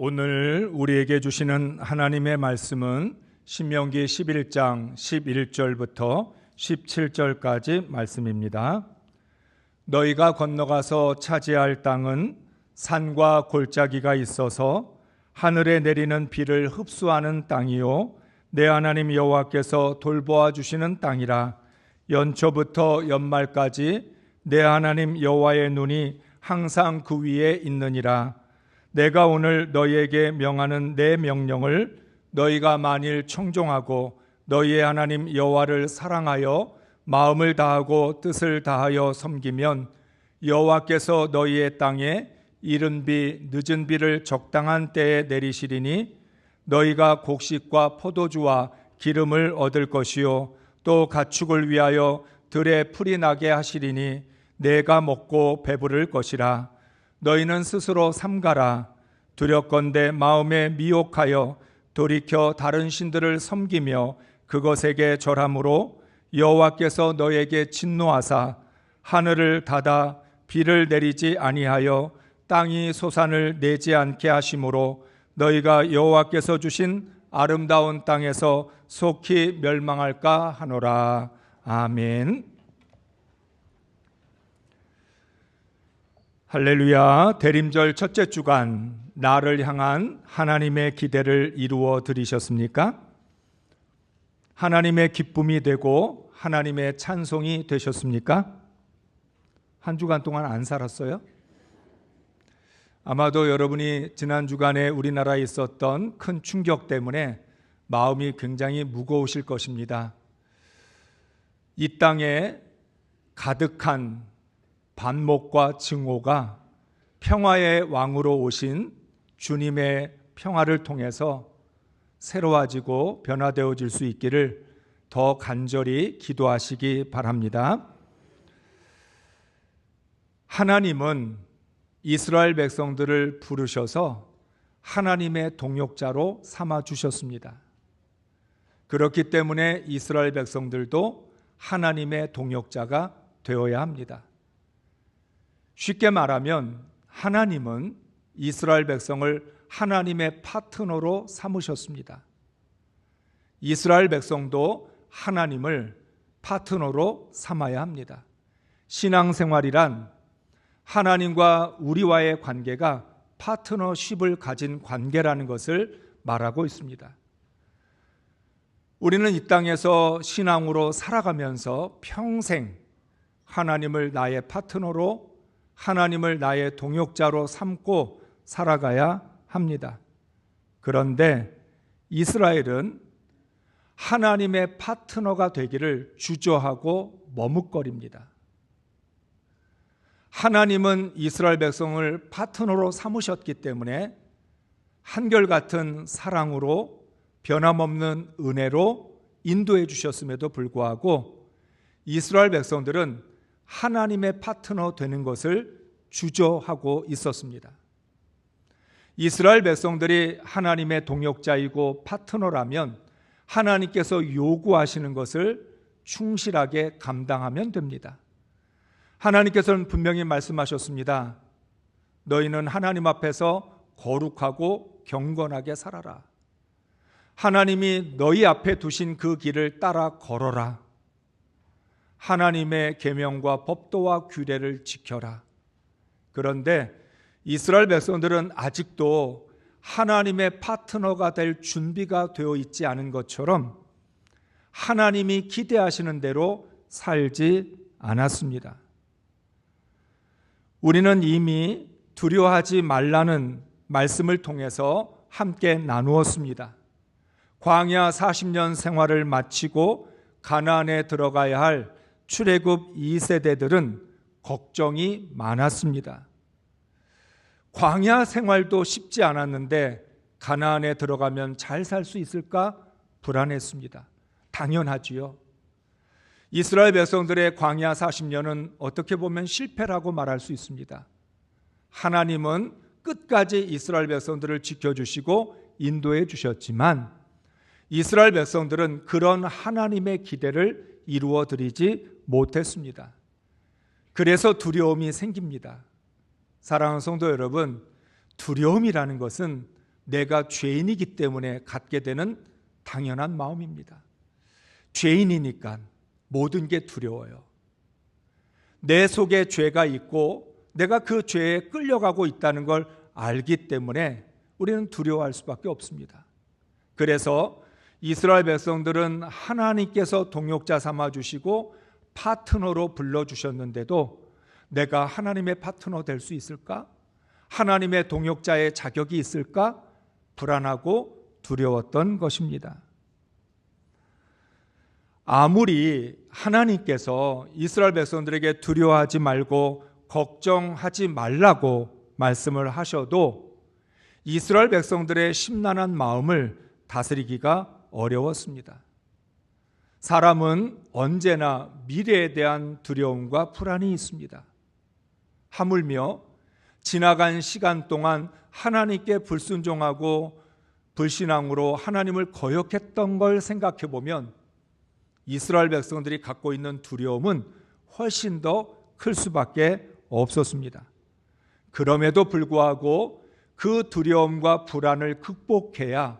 오늘 우리에게 주시는 하나님의 말씀은 신명기 11장 11절부터 17절까지 말씀입니다. 너희가 건너가서 차지할 땅은 산과 골짜기가 있어서 하늘에 내리는 비를 흡수하는 땅이요 내 하나님 여호와께서 돌보아 주시는 땅이라. 연초부터 연말까지 내 하나님 여호와의 눈이 항상 그 위에 있느니라. 내가 오늘 너희에게 명하는 내 명령을 너희가 만일 청종하고 너희의 하나님 여호와를 사랑하여 마음을 다하고 뜻을 다하여 섬기면 여호와께서 너희의 땅에 이른 비 늦은 비를 적당한 때에 내리시리니 너희가 곡식과 포도주와 기름을 얻을 것이요 또 가축을 위하여 들에 풀이 나게 하시리니 내가 먹고 배부를 것이라. 너희는 스스로 삼가라. 두렵건대 마음에 미혹하여 돌이켜 다른 신들을 섬기며 그것에게 절함으로 여호와께서 너희에게 진노하사 하늘을 닫아 비를 내리지 아니하여 땅이 소산을 내지 않게 하심으로 너희가 여호와께서 주신 아름다운 땅에서 속히 멸망할까 하노라. 아멘. 할렐루야. 대림절 첫째 주간 나를 향한 하나님의 기대를 이루어 들으셨습니까? 하나님의 기쁨이 되고 하나님의 찬송이 되셨습니까? 한 주간 동안 안 살았어요? 아마도 여러분이 지난 주간에 우리나라에 있었던 큰 충격 때문에 마음이 굉장히 무거우실 것입니다. 이 땅에 가득한 반목과 증오가 평화의 왕으로 오신 주님의 평화를 통해서 새로워지고 변화되어질 수 있기를 더 간절히 기도하시기 바랍니다. 하나님은 이스라엘 백성들을 부르셔서 하나님의 동역자로 삼아주셨습니다. 그렇기 때문에 이스라엘 백성들도 하나님의 동역자가 되어야 합니다. 쉽게 말하면 하나님은 이스라엘 백성을 하나님의 파트너로 삼으셨습니다. 이스라엘 백성도 하나님을 파트너로 삼아야 합니다. 신앙생활이란 하나님과 우리와의 관계가 파트너십을 가진 관계라는 것을 말하고 있습니다. 우리는 이 땅에서 신앙으로 살아가면서 평생 하나님을 나의 파트너로, 하나님을 나의 동역자로 삼고 살아가야 합니다. 그런데 이스라엘은 하나님의 파트너가 되기를 주저하고 머뭇거립니다. 하나님은 이스라엘 백성을 파트너로 삼으셨기 때문에 한결같은 사랑으로 변함없는 은혜로 인도해 주셨음에도 불구하고 이스라엘 백성들은 하나님의 파트너 되는 것을 주저하고 있었습니다. 이스라엘 백성들이 하나님의 동역자이고 파트너라면 하나님께서 요구하시는 것을 충실하게 감당하면 됩니다. 하나님께서는 분명히 말씀하셨습니다. 너희는 하나님 앞에서 거룩하고 경건하게 살아라. 하나님이 너희 앞에 두신 그 길을 따라 걸어라. 하나님의 계명과 법도와 규례를 지켜라. 그런데 이스라엘 백성들은 아직도 하나님의 파트너가 될 준비가 되어 있지 않은 것처럼 하나님이 기대하시는 대로 살지 않았습니다. 우리는 이미 두려워하지 말라는 말씀을 통해서 함께 나누었습니다. 광야 40년 생활을 마치고 가나안에 들어가야 할 출애굽 2세대들은 걱정이 많았습니다. 광야 생활도 쉽지 않았는데 가나안에 들어가면 잘 살 수 있을까 불안했습니다. 당연하지요. 이스라엘 백성들의 광야 40년은 어떻게 보면 실패라고 말할 수 있습니다. 하나님은 끝까지 이스라엘 백성들을 지켜주시고 인도해 주셨지만 이스라엘 백성들은 그런 하나님의 기대를 이루어 드리지 못했습니다. 그래서 두려움이 생깁니다. 사랑하는 성도 여러분, 두려움이라는 것은 내가 죄인이기 때문에 갖게 되는 당연한 마음입니다. 죄인이니까 모든 게 두려워요. 내 속에 죄가 있고 내가 그 죄에 끌려가고 있다는 걸 알기 때문에 우리는 두려워할 수밖에 없습니다. 그래서 이스라엘 백성들은 하나님께서 동역자 삼아주시고 파트너로 불러주셨는데도 내가 하나님의 파트너 될 수 있을까? 하나님의 동역자의 자격이 있을까? 불안하고 두려웠던 것입니다. 아무리 하나님께서 이스라엘 백성들에게 두려워하지 말고 걱정하지 말라고 말씀을 하셔도 이스라엘 백성들의 심란한 마음을 다스리기가 어려웠습니다. 사람은 언제나 미래에 대한 두려움과 불안이 있습니다. 하물며 지나간 시간 동안 하나님께 불순종하고 불신앙으로 하나님을 거역했던 걸 생각해 보면 이스라엘 백성들이 갖고 있는 두려움은 훨씬 더 클 수밖에 없었습니다. 그럼에도 불구하고 그 두려움과 불안을 극복해야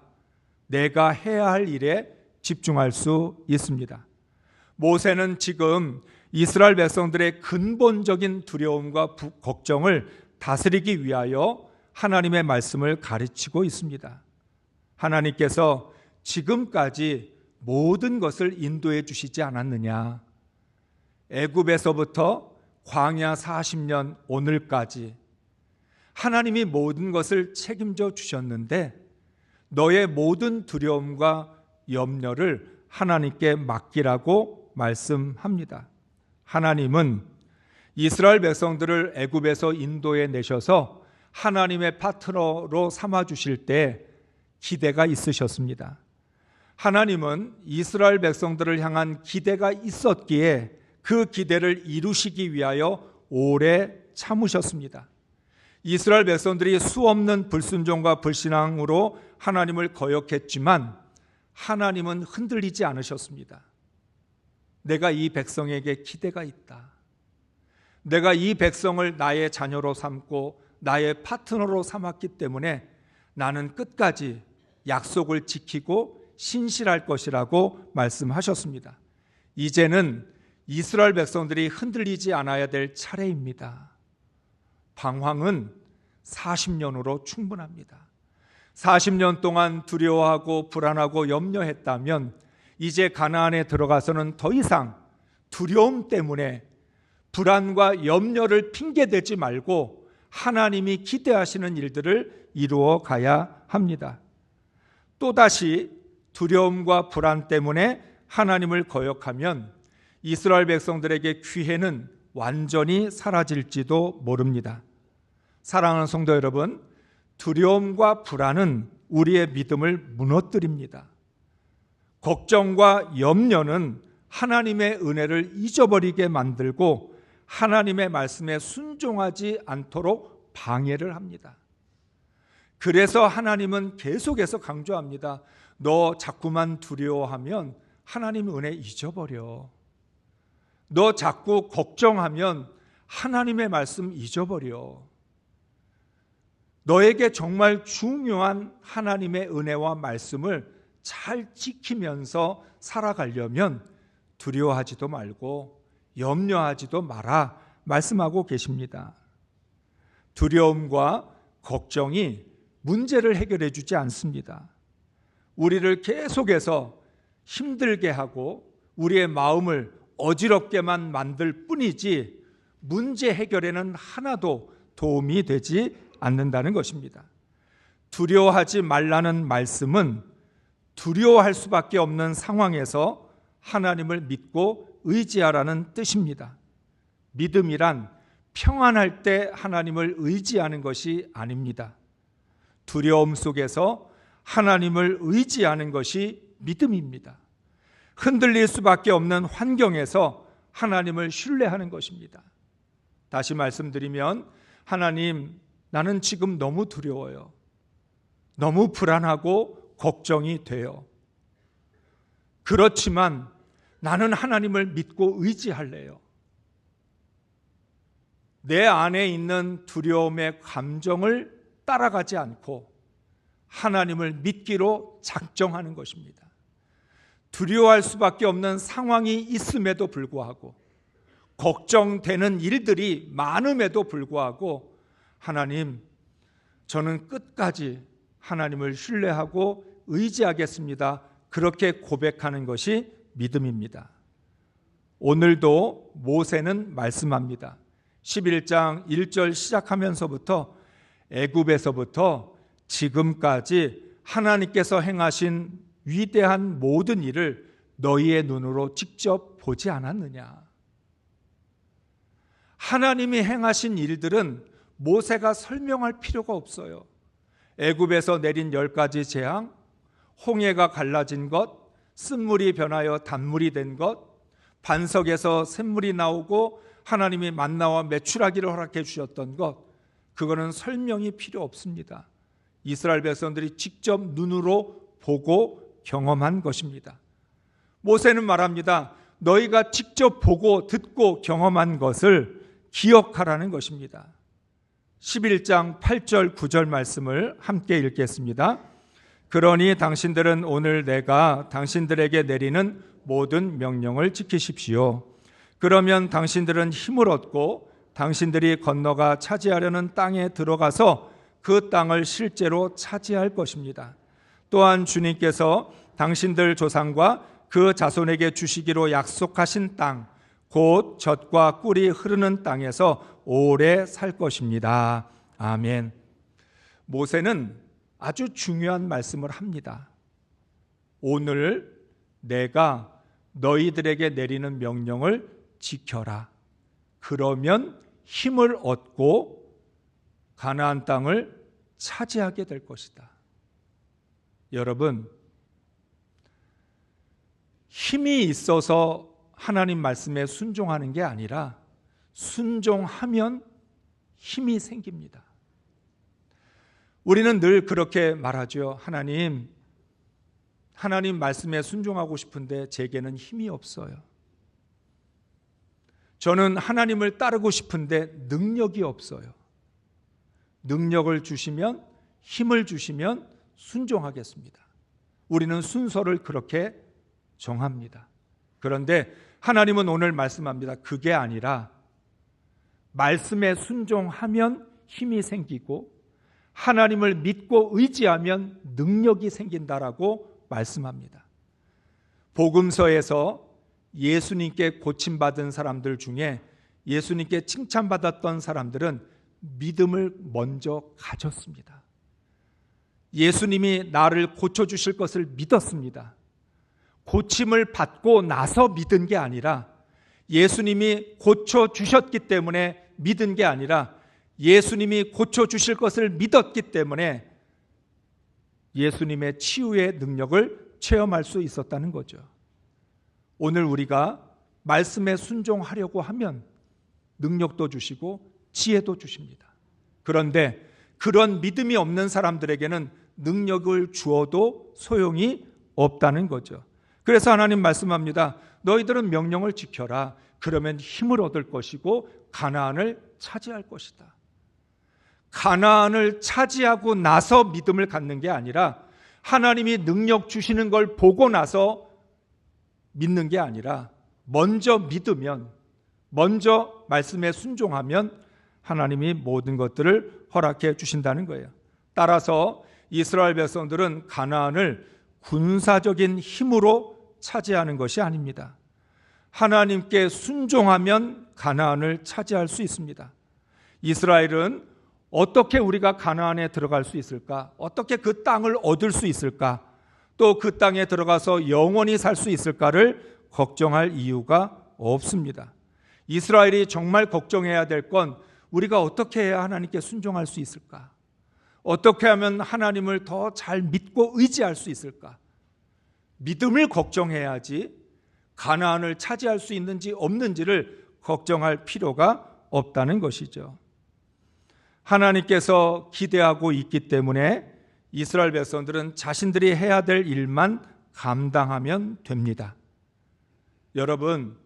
내가 해야 할 일에 집중할 수 있습니다. 모세는 지금 이스라엘 백성들의 근본적인 두려움과 걱정을 다스리기 위하여 하나님의 말씀을 가르치고 있습니다. 하나님께서 지금까지 모든 것을 인도해 주시지 않았느냐? 애굽에서부터 광야 40년 오늘까지 하나님이 모든 것을 책임져 주셨는데 너의 모든 두려움과 염려를 하나님께 맡기라고 말씀합니다. 하나님은 이스라엘 백성들을 애굽에서 인도해 내셔서 하나님의 파트너로 삼아 주실 때 기대가 있으셨습니다. 하나님은 이스라엘 백성들을 향한 기대가 있었기에 그 기대를 이루시기 위하여 오래 참으셨습니다. 이스라엘 백성들이 수없는 불순종과 불신앙으로 하나님을 거역했지만 하나님은 흔들리지 않으셨습니다. 내가 이 백성에게 기대가 있다. 내가 이 백성을 나의 자녀로 삼고 나의 파트너로 삼았기 때문에 나는 끝까지 약속을 지키고 신실할 것이라고 말씀하셨습니다. 이제는 이스라엘 백성들이 흔들리지 않아야 될 차례입니다. 방황은 40년으로 충분합니다. 40년 동안 두려워하고 불안하고 염려했다면 이제 가나안에 들어가서는 더 이상 두려움 때문에 불안과 염려를 핑계대지 말고 하나님이 기대하시는 일들을 이루어 가야 합니다. 또다시 두려움과 불안 때문에 하나님을 거역하면 이스라엘 백성들에게 기회는 완전히 사라질지도 모릅니다. 사랑하는 성도 여러분, 두려움과 불안은 우리의 믿음을 무너뜨립니다. 걱정과 염려는 하나님의 은혜를 잊어버리게 만들고 하나님의 말씀에 순종하지 않도록 방해를 합니다. 그래서 하나님은 계속해서 강조합니다. 너 자꾸만 두려워하면 하나님 은혜 잊어버려. 너 자꾸 걱정하면 하나님의 말씀 잊어버려. 너에게 정말 중요한 하나님의 은혜와 말씀을 잘 지키면서 살아가려면 두려워하지도 말고 염려하지도 마라 말씀하고 계십니다. 두려움과 걱정이 문제를 해결해 주지 않습니다. 우리를 계속해서 힘들게 하고 우리의 마음을 어지럽게만 만들 뿐이지 문제 해결에는 하나도 도움이 되지 않는다는 것입니다. 두려워하지 말라는 말씀은 두려워할 수밖에 없는 상황에서 하나님을 믿고 의지하라는 뜻입니다. 믿음이란 평안할 때 하나님을 의지하는 것이 아닙니다. 두려움 속에서 하나님을 의지하는 것이 믿음입니다. 흔들릴 수밖에 없는 환경에서 하나님을 신뢰하는 것입니다. 다시 말씀드리면 하나님, 나는 지금 너무 두려워요. 너무 불안하고 걱정이 돼요. 그렇지만 나는 하나님을 믿고 의지할래요. 내 안에 있는 두려움의 감정을 따라가지 않고 하나님을 믿기로 작정하는 것입니다. 두려워할 수밖에 없는 상황이 있음에도 불구하고, 걱정되는 일들이 많음에도 불구하고, 하나님, 저는 끝까지 하나님을 신뢰하고 의지하겠습니다. 그렇게 고백하는 것이 믿음입니다. 오늘도 모세는 말씀합니다. 11장 1절 시작하면서부터 애굽에서부터 지금까지 하나님께서 행하신 위대한 모든 일을 너희의 눈으로 직접 보지 않았느냐. 하나님이 행하신 일들은 모세가 설명할 필요가 없어요. 애굽에서 내린 10가지 재앙, 홍해가 갈라진 것, 쓴물이 변하여 단물이 된 것, 반석에서 샘물이 나오고 하나님이 만나와 메추라기를 허락해 주셨던 것, 그거는 설명이 필요 없습니다. 이스라엘 백성들이 직접 눈으로 보고 경험한 것입니다. 모세는 말합니다. 너희가 직접 보고 듣고 경험한 것을 기억하라는 것입니다. 11장 8절 9절 말씀을 함께 읽겠습니다. 그러니 당신들은 오늘 내가 당신들에게 내리는 모든 명령을 지키십시오. 그러면 당신들은 힘을 얻고 당신들이 건너가 차지하려는 땅에 들어가서 그 땅을 실제로 차지할 것입니다. 또한 주님께서 당신들 조상과 그 자손에게 주시기로 약속하신 땅, 곧 젖과 꿀이 흐르는 땅에서 오래 살 것입니다. 아멘. 모세는 아주 중요한 말씀을 합니다. 오늘 내가 너희들에게 내리는 명령을 지켜라. 그러면 힘을 얻고 가나안 땅을 차지하게 될 것이다. 여러분, 힘이 있어서 하나님 말씀에 순종하는 게 아니라 순종하면 힘이 생깁니다. 우리는 늘 그렇게 말하죠. 하나님 말씀에 순종하고 싶은데 제게는 힘이 없어요. 저는 하나님을 따르고 싶은데 능력이 없어요. 능력을 주시면, 힘을 주시면 순종하겠습니다. 우리는 순서를 그렇게 정합니다. 그런데 하나님은 오늘 말씀합니다. 그게 아니라 말씀에 순종하면 힘이 생기고 하나님을 믿고 의지하면 능력이 생긴다라고 말씀합니다. 복음서에서 예수님께 고침받은 사람들 중에 예수님께 칭찬받았던 사람들은 믿음을 먼저 가졌습니다. 예수님이 나를 고쳐주실 것을 믿었습니다. 고침을 받고 나서 믿은 게 아니라 예수님이 고쳐주셨기 때문에 믿은 게 아니라 예수님이 고쳐주실 것을 믿었기 때문에 예수님의 치유의 능력을 체험할 수 있었다는 거죠. 오늘 우리가 말씀에 순종하려고 하면 능력도 주시고 지혜도 주십니다. 그런데 그런 믿음이 없는 사람들에게는 능력을 주어도 소용이 없다는 거죠. 그래서 하나님 말씀합니다. 너희들은 명령을 지켜라. 그러면 힘을 얻을 것이고 가나안을 차지할 것이다. 가나안을 차지하고 나서 믿음을 갖는 게 아니라 하나님이 능력 주시는 걸 보고 나서 믿는 게 아니라 먼저 믿으면, 먼저 말씀에 순종하면 하나님이 모든 것들을 허락해 주신다는 거예요. 따라서 이스라엘 백성들은 가나안을 군사적인 힘으로 차지하는 것이 아닙니다. 하나님께 순종하면 가나안을 차지할 수 있습니다. 이스라엘은 어떻게 우리가 가나안에 들어갈 수 있을까? 어떻게 그 땅을 얻을 수 있을까? 또 그 땅에 들어가서 영원히 살 수 있을까를 걱정할 이유가 없습니다. 이스라엘이 정말 걱정해야 될 건 우리가 어떻게 해야 하나님께 순종할 수 있을까? 어떻게 하면 하나님을 더 잘 믿고 의지할 수 있을까? 믿음을 걱정해야지 가나안을 차지할 수 있는지 없는지를 걱정할 필요가 없다는 것이죠. 하나님께서 기대하고 있기 때문에 이스라엘 백성들은 자신들이 해야 될 일만 감당하면 됩니다. 여러분,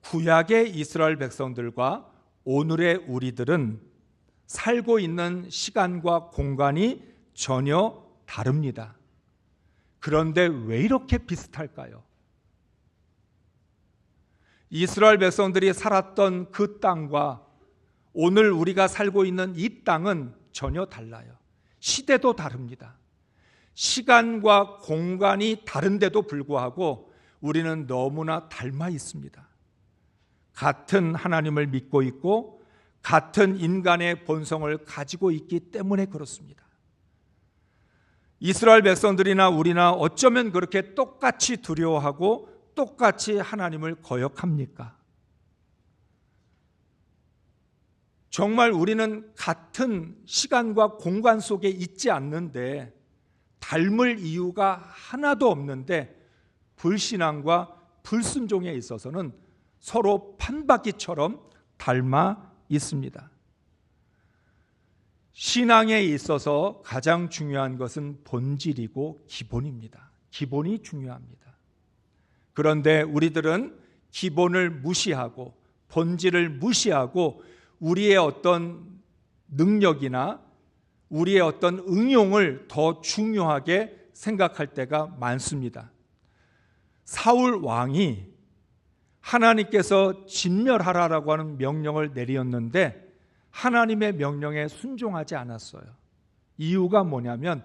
구약의 이스라엘 백성들과 오늘의 우리들은 살고 있는 시간과 공간이 전혀 다릅니다. 그런데 왜 이렇게 비슷할까요? 이스라엘 백성들이 살았던 그 땅과 오늘 우리가 살고 있는 이 땅은 전혀 달라요. 시대도 다릅니다. 시간과 공간이 다른데도 불구하고 우리는 너무나 닮아 있습니다. 같은 하나님을 믿고 있고 같은 인간의 본성을 가지고 있기 때문에 그렇습니다. 이스라엘 백성들이나 우리나 어쩌면 그렇게 똑같이 두려워하고 똑같이 하나님을 거역합니까? 정말 우리는 같은 시간과 공간 속에 있지 않는데 닮을 이유가 하나도 없는데 불신앙과 불순종에 있어서는 서로 판박이처럼 닮아 있습니다. 신앙에 있어서 가장 중요한 것은 본질이고 기본입니다. 기본이 중요합니다. 그런데 우리들은 기본을 무시하고 본질을 무시하고 우리의 어떤 능력이나 우리의 어떤 응용을 더 중요하게 생각할 때가 많습니다. 사울 왕이 하나님께서 진멸하라라고 하는 명령을 내리었는데 하나님의 명령에 순종하지 않았어요. 이유가 뭐냐면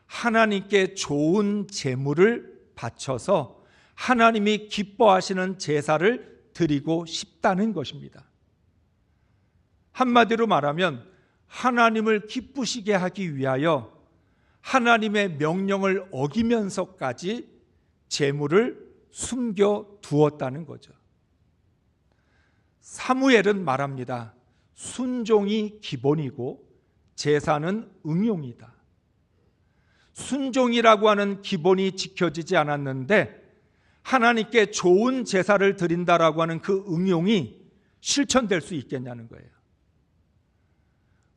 하나님께 좋은 제물을 바쳐서 하나님이 기뻐하시는 제사를 드리고 싶다는 것입니다. 한마디로 말하면 하나님을 기쁘시게 하기 위하여 하나님의 명령을 어기면서까지 제물을 숨겨 두었다는 거죠. 사무엘은 말합니다. 순종이 기본이고 제사는 응용이다. 순종이라고 하는 기본이 지켜지지 않았는데 하나님께 좋은 제사를 드린다라고 하는 그 응용이 실천될 수 있겠냐는 거예요.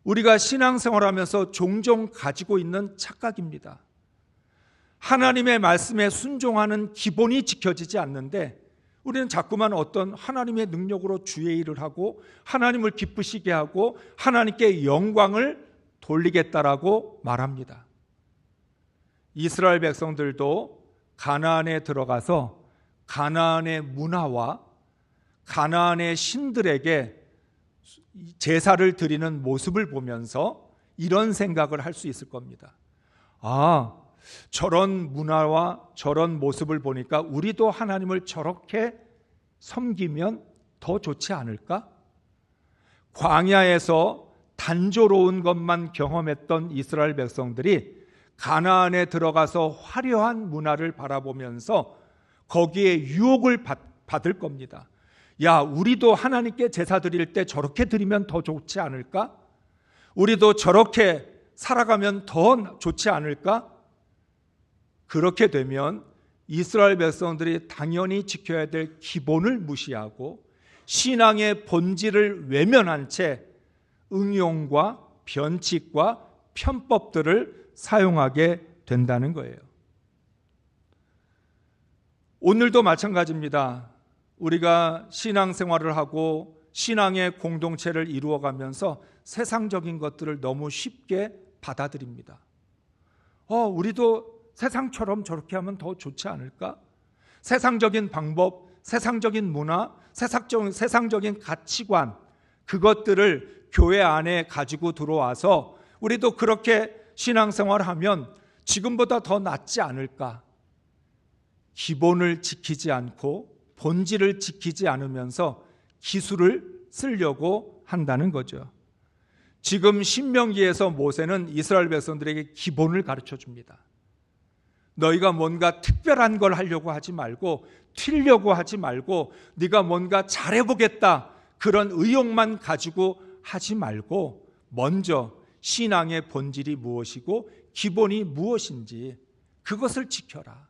우리가 신앙생활하면서 종종 가지고 있는 착각입니다. 하나님의 말씀에 순종하는 기본이 지켜지지 않는데 우리는 자꾸만 어떤 하나님의 능력으로 주의 일을 하고 하나님을 기쁘시게 하고 하나님께 영광을 돌리겠다라고 말합니다. 이스라엘 백성들도 가나안에 들어가서 가나안의 문화와 가나안의 신들에게 제사를 드리는 모습을 보면서 이런 생각을 할 수 있을 겁니다. 아, 저런 문화와 저런 모습을 보니까 우리도 하나님을 저렇게 섬기면 더 좋지 않을까? 광야에서 단조로운 것만 경험했던 이스라엘 백성들이 가나안에 들어가서 화려한 문화를 바라보면서 거기에 유혹을 받을 겁니다. 야, 우리도 하나님께 제사 드릴 때 저렇게 드리면 더 좋지 않을까? 우리도 저렇게 살아가면 더 좋지 않을까? 그렇게 되면 이스라엘 백성들이 당연히 지켜야 될 기본을 무시하고 신앙의 본질을 외면한 채 응용과 변칙과 편법들을 사용하게 된다는 거예요. 오늘도 마찬가지입니다. 우리가 신앙생활을 하고 신앙의 공동체를 이루어가면서 세상적인 것들을 너무 쉽게 받아들입니다. 우리도 세상처럼 저렇게 하면 더 좋지 않을까? 세상적인 방법, 세상적인 문화, 세상적인 가치관, 그것들을 교회 안에 가지고 들어와서 우리도 그렇게 신앙생활하면 지금보다 더 낫지 않을까? 기본을 지키지 않고 본질을 지키지 않으면서 기술을 쓰려고 한다는 거죠. 지금 신명기에서 모세는 이스라엘 백성들에게 기본을 가르쳐 줍니다. 너희가 뭔가 특별한 걸 하려고 하지 말고 튀려고 하지 말고 네가 뭔가 잘해보겠다 그런 의욕만 가지고 하지 말고 먼저 신앙의 본질이 무엇이고 기본이 무엇인지 그것을 지켜라.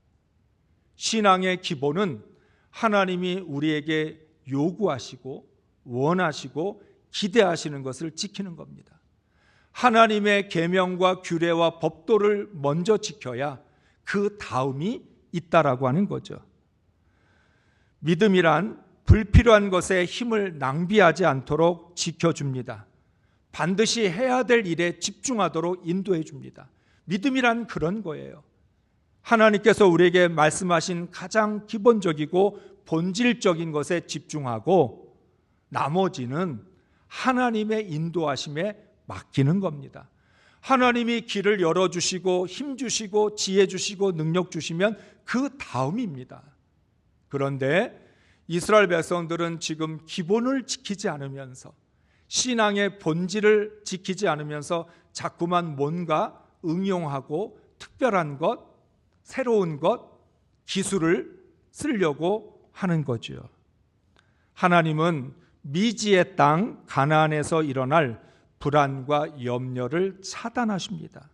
신앙의 기본은 하나님이 우리에게 요구하시고 원하시고 기대하시는 것을 지키는 겁니다. 하나님의 계명과 규례와 법도를 먼저 지켜야 그 다음이 있다라고 하는 거죠. 믿음이란 불필요한 것에 힘을 낭비하지 않도록 지켜줍니다. 반드시 해야 될 일에 집중하도록 인도해 줍니다. 믿음이란 그런 거예요. 하나님께서 우리에게 말씀하신 가장 기본적이고 본질적인 것에 집중하고 나머지는 하나님의 인도하심에 맡기는 겁니다. 하나님이 길을 열어주시고 힘주시고 지혜주시고 능력 주시면 그 다음입니다. 그런데 이스라엘 백성들은 지금 기본을 지키지 않으면서 신앙의 본질을 지키지 않으면서 자꾸만 뭔가 응용하고 특별한 것, 새로운 것, 기술을 쓰려고 하는 거죠. 하나님은 미지의 땅 가나안에서 일어날 불안과 염려를 차단하십니다.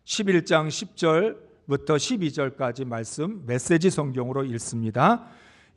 11장 10절부터 12절까지 말씀 메시지 성경으로 읽습니다.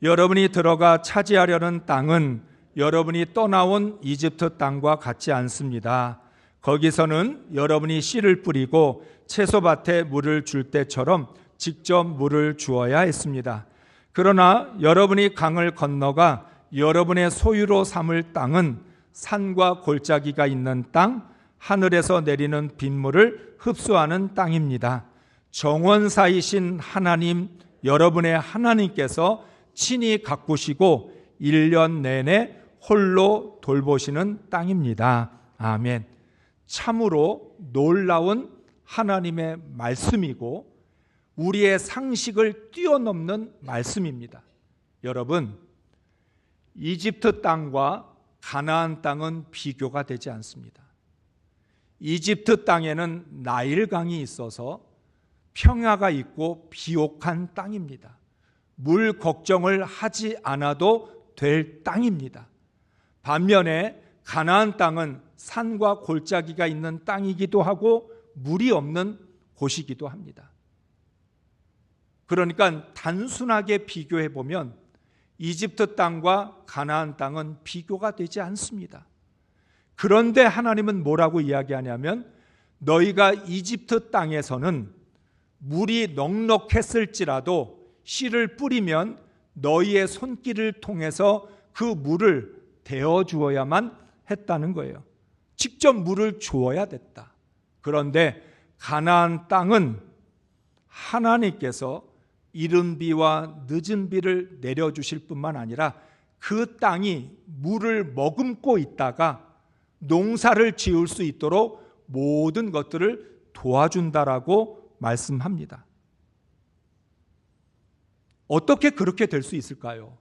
여러분이 들어가 차지하려는 땅은 여러분이 떠나온 이집트 땅과 같지 않습니다. 거기서는 여러분이 씨를 뿌리고 채소밭에 물을 줄 때처럼 직접 물을 주어야 했습니다. 그러나 여러분이 강을 건너가 여러분의 소유로 삼을 땅은 산과 골짜기가 있는 땅, 하늘에서 내리는 빗물을 흡수하는 땅입니다. 정원사이신 하나님, 여러분의 하나님께서 친히 가꾸시고 1년 내내 홀로 돌보시는 땅입니다. 아멘. 참으로 놀라운 하나님의 말씀이고 우리의 상식을 뛰어넘는 말씀입니다. 여러분, 이집트 땅과 가나안 땅은 비교가 되지 않습니다. 이집트 땅에는 나일강이 있어서 평야가 있고 비옥한 땅입니다. 물 걱정을 하지 않아도 될 땅입니다. 반면에 가나안 땅은 산과 골짜기가 있는 땅이기도 하고 물이 없는 곳이기도 합니다. 그러니까 단순하게 비교해 보면 이집트 땅과 가나안 땅은 비교가 되지 않습니다. 그런데 하나님은 뭐라고 이야기하냐면 너희가 이집트 땅에서는 물이 넉넉했을지라도 씨를 뿌리면 너희의 손길을 통해서 그 물을 대어 주어야만 했다는 거예요. 직접 물을 주어야 됐다. 그런데 가나안 땅은 하나님께서 이른 비와 늦은 비를 내려주실 뿐만 아니라 그 땅이 물을 머금고 있다가 농사를 지을 수 있도록 모든 것들을 도와준다라고 말씀합니다. 어떻게 그렇게 될 수 있을까요?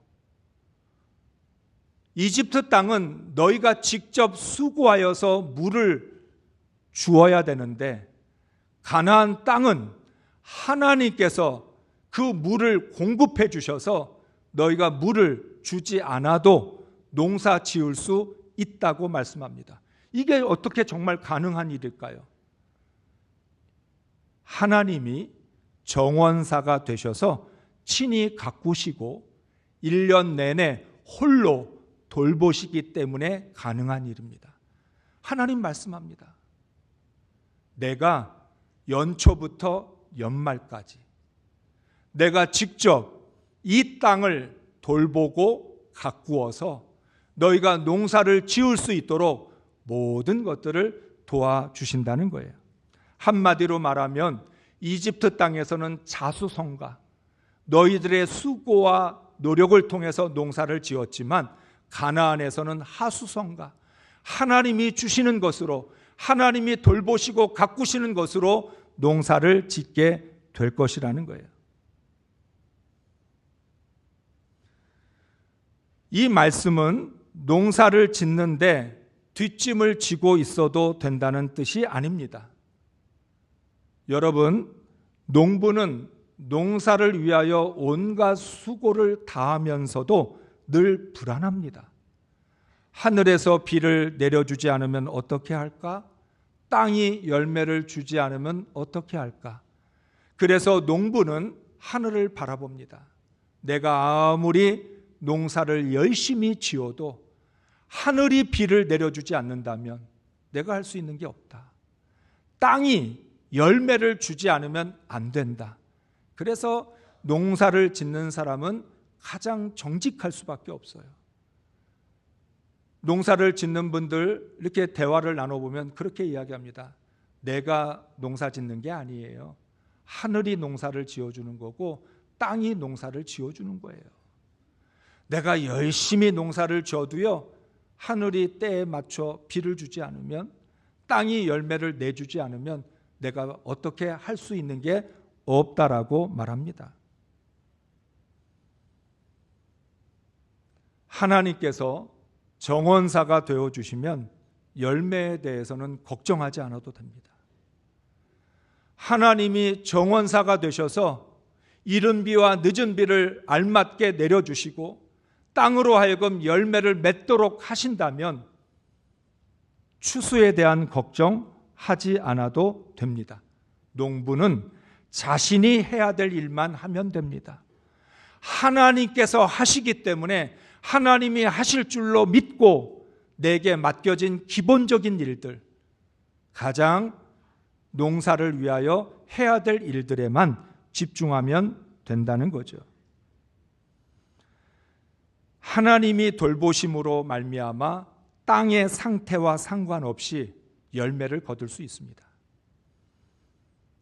이집트 땅은 너희가 직접 수고하여서 물을 주어야 되는데 가나안 땅은 하나님께서 그 물을 공급해 주셔서 너희가 물을 주지 않아도 농사 지을 수 있다고 말씀합니다. 이게 어떻게 정말 가능한 일일까요? 하나님이 정원사가 되셔서 친히 가꾸시고 1년 내내 홀로 돌보시기 때문에 가능한 일입니다. 하나님 말씀합니다. 내가 연초부터 연말까지 내가 직접 이 땅을 돌보고 가꾸어서 너희가 농사를 지을 수 있도록 모든 것들을 도와주신다는 거예요. 한마디로 말하면 이집트 땅에서는 자수성가, 너희들의 수고와 노력을 통해서 농사를 지었지만 가나안에서는 하수성가, 하나님이 주시는 것으로, 하나님이 돌보시고 가꾸시는 것으로 농사를 짓게 될 것이라는 거예요. 이 말씀은 농사를 짓는데 뒷짐을 지고 있어도 된다는 뜻이 아닙니다. 여러분, 농부는 농사를 위하여 온갖 수고를 다하면서도 늘 불안합니다. 하늘에서 비를 내려주지 않으면 어떻게 할까? 땅이 열매를 주지 않으면 어떻게 할까? 그래서 농부는 하늘을 바라봅니다. 내가 아무리 농사를 열심히 지어도 하늘이 비를 내려주지 않는다면 내가 할 수 있는 게 없다. 땅이 열매를 주지 않으면 안 된다. 그래서 농사를 짓는 사람은 가장 정직할 수밖에 없어요. 농사를 짓는 분들 이렇게 대화를 나눠보면 그렇게 이야기합니다. 내가 농사 짓는 게 아니에요. 하늘이 농사를 지어주는 거고 땅이 농사를 지어주는 거예요. 내가 열심히 농사를 지어도요, 하늘이 때에 맞춰 비를 주지 않으면, 땅이 열매를 내주지 않으면 내가 어떻게 할 수 있는 게 없다라고 말합니다. 하나님께서 정원사가 되어주시면 열매에 대해서는 걱정하지 않아도 됩니다. 하나님이 정원사가 되셔서 이른 비와 늦은 비를 알맞게 내려주시고 땅으로 하여금 열매를 맺도록 하신다면 추수에 대한 걱정하지 않아도 됩니다. 농부는 자신이 해야 될 일만 하면 됩니다. 하나님께서 하시기 때문에 하나님이 하실 줄로 믿고 내게 맡겨진 기본적인 일들, 가장 농사를 위하여 해야 될 일들에만 집중하면 된다는 거죠. 하나님이 돌보심으로 말미암아 땅의 상태와 상관없이 열매를 거둘 수 있습니다.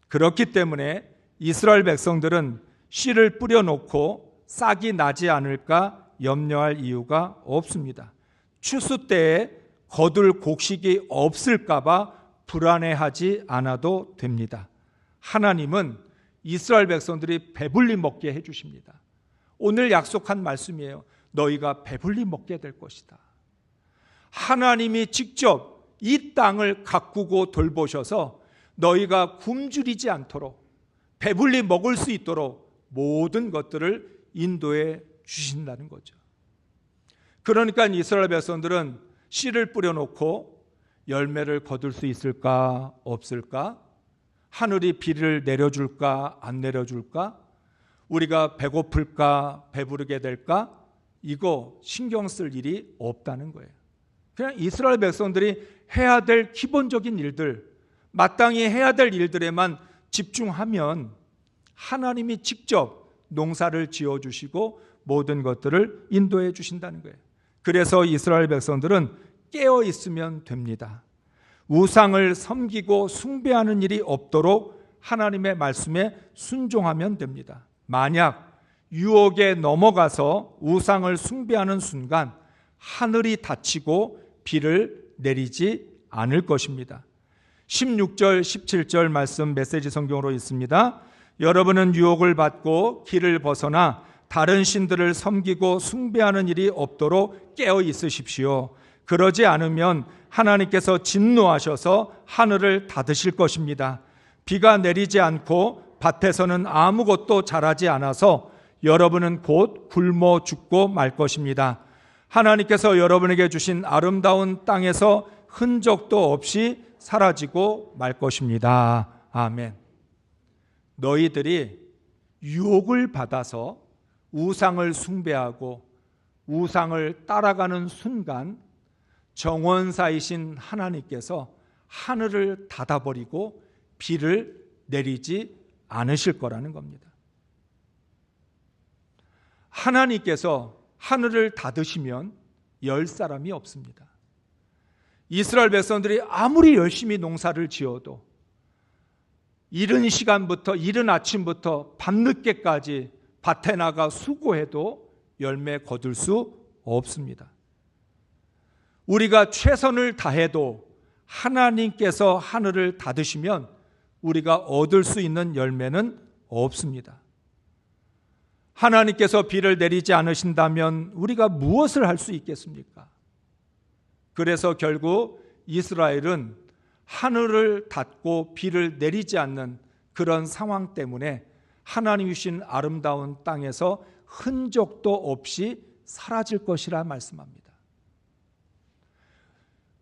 그렇기 때문에 이스라엘 백성들은 씨를 뿌려놓고 싹이 나지 않을까 염려할 이유가 없습니다. 추수 때에 거둘 곡식이 없을까 봐 불안해하지 않아도 됩니다. 하나님은 이스라엘 백성들이 배불리 먹게 해주십니다. 오늘 약속한 말씀이에요. 너희가 배불리 먹게 될 것이다. 하나님이 직접 이 땅을 가꾸고 돌보셔서 너희가 굶주리지 않도록 배불리 먹을 수 있도록 모든 것들을 인도해 주신다는 거죠. 그러니까 이스라엘 백성들은 씨를 뿌려놓고 열매를 거둘 수 있을까 없을까? 하늘이 비를 내려줄까 안 내려줄까? 우리가 배고플까 배부르게 될까? 이거 신경 쓸 일이 없다는 거예요. 그냥 이스라엘 백성들이 해야 될 기본적인 일들, 마땅히 해야 될 일들에만 집중하면 하나님이 직접 농사를 지어주시고 모든 것들을 인도해 주신다는 거예요. 그래서 이스라엘 백성들은 깨어 있으면 됩니다. 우상을 섬기고 숭배하는 일이 없도록 하나님의 말씀에 순종하면 됩니다. 만약 유혹에 넘어가서 우상을 숭배하는 순간 하늘이 닫히고 비를 내리지 않을 것입니다. 16절 17절 말씀 메시지 성경으로 있습니다. 여러분은 유혹을 받고 길을 벗어나 다른 신들을 섬기고 숭배하는 일이 없도록 깨어 있으십시오. 그러지 않으면 하나님께서 진노하셔서 하늘을 닫으실 것입니다. 비가 내리지 않고 밭에서는 아무것도 자라지 않아서 여러분은 곧 굶어 죽고 말 것입니다. 하나님께서 여러분에게 주신 아름다운 땅에서 흔적도 없이 사라지고 말 것입니다. 아멘. 너희들이 유혹을 받아서 우상을 숭배하고 우상을 따라가는 순간 정원사이신 하나님께서 하늘을 닫아버리고 비를 내리지 않으실 거라는 겁니다. 하나님께서 하늘을 닫으시면 열 사람이 없습니다. 이스라엘 백성들이 아무리 열심히 농사를 지어도 이른 시간부터 이른 아침부터 밤늦게까지 밭에 나가 수고해도 열매 거둘 수 없습니다. 우리가 최선을 다해도 하나님께서 하늘을 닫으시면 우리가 얻을 수 있는 열매는 없습니다. 하나님께서 비를 내리지 않으신다면 우리가 무엇을 할 수 있겠습니까? 그래서 결국 이스라엘은 하늘을 닫고 비를 내리지 않는 그런 상황 때문에 하나님이 주신 아름다운 땅에서 흔적도 없이 사라질 것이라 말씀합니다.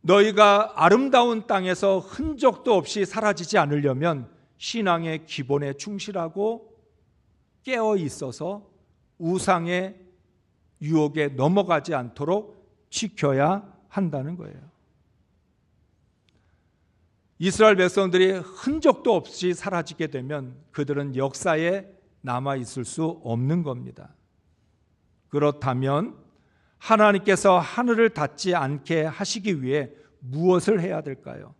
너희가 아름다운 땅에서 흔적도 없이 사라지지 않으려면 신앙의 기본에 충실하고 깨어 있어서 우상의 유혹에 넘어가지 않도록 지켜야 한다는 거예요. 이스라엘 백성들이 흔적도 없이 사라지게 되면 그들은 역사에 남아 있을 수 없는 겁니다. 그렇다면 하나님께서 하늘을 닫지 않게 하시기 위해 무엇을 해야 될까요?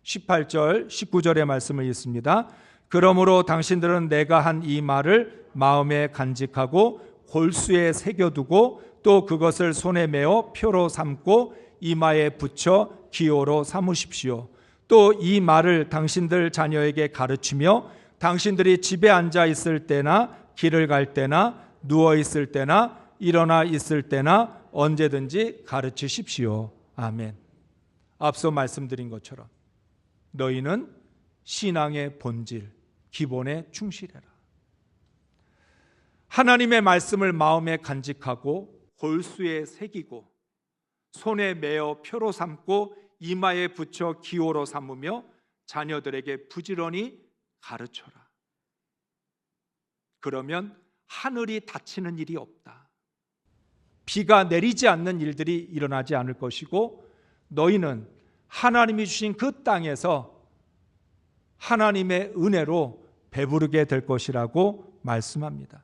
18절, 19절의 말씀을 읽습니다. 그러므로 당신들은 내가 한 이 말을 마음에 간직하고 골수에 새겨두고 또 그것을 손에 메어 표로 삼고 이마에 붙여 기호로 삼으십시오. 또 이 말을 당신들 자녀에게 가르치며 당신들이 집에 앉아 있을 때나 길을 갈 때나 누워 있을 때나 일어나 있을 때나 언제든지 가르치십시오. 아멘. 앞서 말씀드린 것처럼 너희는 신앙의 본질, 기본에 충실해라. 하나님의 말씀을 마음에 간직하고 골수에 새기고 손에 메어 표로 삼고 이마에 붙여 기호로 삼으며 자녀들에게 부지런히 가르쳐라. 그러면 하늘이 닫히는 일이 없다. 비가 내리지 않는 일들이 일어나지 않을 것이고 너희는 하나님이 주신 그 땅에서 하나님의 은혜로 배부르게 될 것이라고 말씀합니다.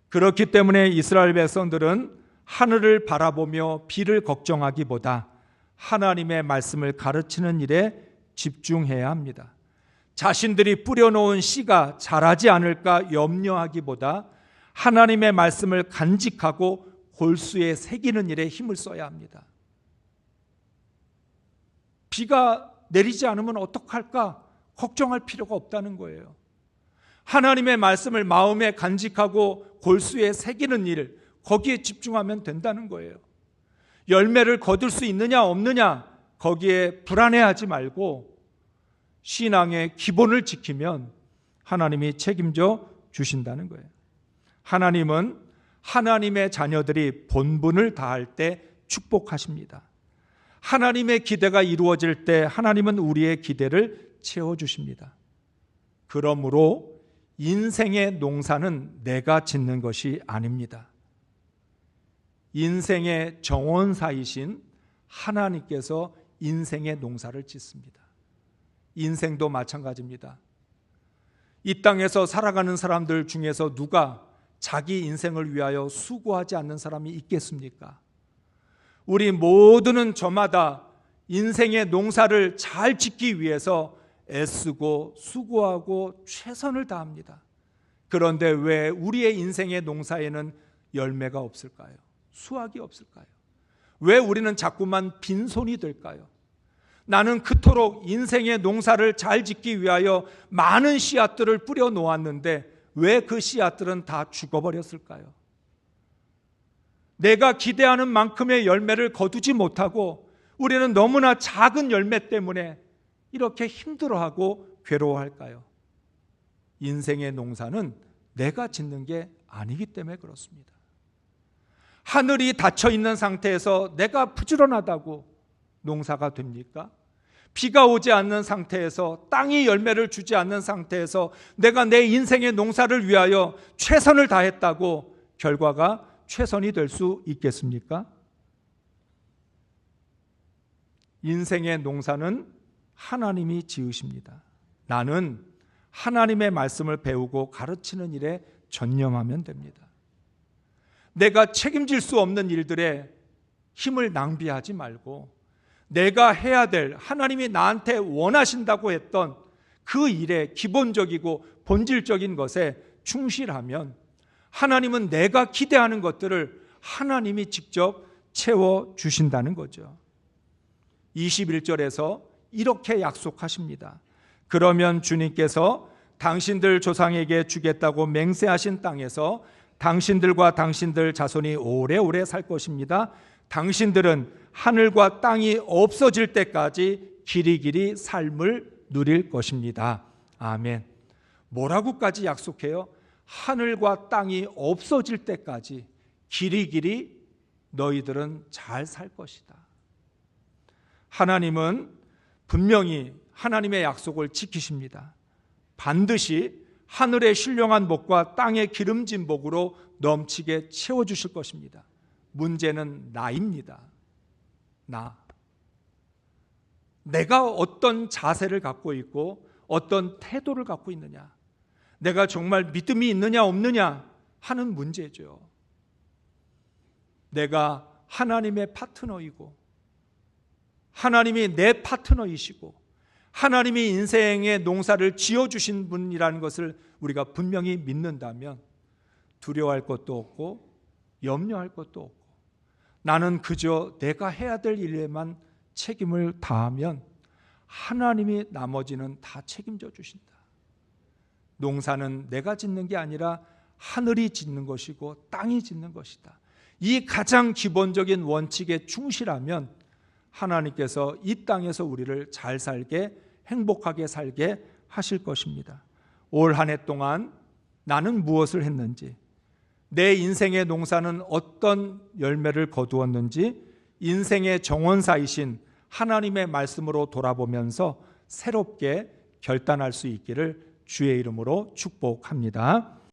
그렇기 때문에 이스라엘 백성들은 하늘을 바라보며 비를 걱정하기보다 하나님의 말씀을 가르치는 일에 집중해야 합니다. 자신들이 뿌려놓은 씨가 자라지 않을까 염려하기보다 하나님의 말씀을 간직하고 골수에 새기는 일에 힘을 써야 합니다. 비가 내리지 않으면 어떡할까 걱정할 필요가 없다는 거예요. 하나님의 말씀을 마음에 간직하고 골수에 새기는 일, 거기에 집중하면 된다는 거예요. 열매를 거둘 수 있느냐 없느냐 거기에 불안해하지 말고 신앙의 기본을 지키면 하나님이 책임져 주신다는 거예요. 하나님은 하나님의 자녀들이 본분을 다할 때 축복하십니다. 하나님의 기대가 이루어질 때 하나님은 우리의 기대를 채워주십니다. 그러므로 인생의 농사는 내가 짓는 것이 아닙니다. 인생의 정원사이신 하나님께서 인생의 농사를 짓습니다. 인생도 마찬가지입니다. 이 땅에서 살아가는 사람들 중에서 누가 자기 인생을 위하여 수고하지 않는 사람이 있겠습니까? 우리 모두는 저마다 인생의 농사를 잘 짓기 위해서 애쓰고 수고하고 최선을 다합니다. 그런데 왜 우리의 인생의 농사에는 열매가 없을까요? 수확이 없을까요? 왜 우리는 자꾸만 빈손이 될까요? 나는 그토록 인생의 농사를 잘 짓기 위하여 많은 씨앗들을 뿌려 놓았는데 왜 그 씨앗들은 다 죽어버렸을까요? 내가 기대하는 만큼의 열매를 거두지 못하고 우리는 너무나 작은 열매 때문에 이렇게 힘들어하고 괴로워할까요? 인생의 농사는 내가 짓는 게 아니기 때문에 그렇습니다. 하늘이 닫혀 있는 상태에서 내가 부지런하다고 농사가 됩니까? 비가 오지 않는 상태에서 땅이 열매를 주지 않는 상태에서 내가 내 인생의 농사를 위하여 최선을 다했다고 결과가 최선이 될 수 있겠습니까? 인생의 농사는 하나님이 지으십니다. 나는 하나님의 말씀을 배우고 가르치는 일에 전념하면 됩니다. 내가 책임질 수 없는 일들에 힘을 낭비하지 말고 내가 해야 될 하나님이 나한테 원하신다고 했던 그 일에 기본적이고 본질적인 것에 충실하면 하나님은 내가 기대하는 것들을 하나님이 직접 채워주신다는 거죠. 21절에서 이렇게 약속하십니다. 그러면 주님께서 당신들 조상에게 주겠다고 맹세하신 땅에서 당신들과 당신들 자손이 오래오래 살 것입니다. 당신들은 하늘과 땅이 없어질 때까지 길이길이 삶을 누릴 것입니다. 아멘. 뭐라고까지 약속해요? 하늘과 땅이 없어질 때까지 길이길이 너희들은 잘 살 것이다. 하나님은 분명히 하나님의 약속을 지키십니다. 반드시 하늘의 신령한 복과 땅의 기름진 복으로 넘치게 채워주실 것입니다. 문제는 나입니다. 내가 어떤 자세를 갖고 있고 어떤 태도를 갖고 있느냐, 내가 정말 믿음이 있느냐 없느냐 하는 문제죠. 내가 하나님의 파트너이고 하나님이 내 파트너이시고 하나님이 인생의 농사를 지어주신 분이라는 것을 우리가 분명히 믿는다면 두려워할 것도 없고 염려할 것도 없고 나는 그저 내가 해야 될 일에만 책임을 다하면 하나님이 나머지는 다 책임져 주신다. 농사는 내가 짓는 게 아니라 하늘이 짓는 것이고 땅이 짓는 것이다. 이 가장 기본적인 원칙에 충실하면 하나님께서 이 땅에서 우리를 잘 살게 행복하게 살게 하실 것입니다. 올 한 해 동안 나는 무엇을 했는지, 내 인생의 농사는 어떤 열매를 거두었는지 인생의 정원사이신 하나님의 말씀으로 돌아보면서 새롭게 결단할 수 있기를 주의 이름으로 축복합니다.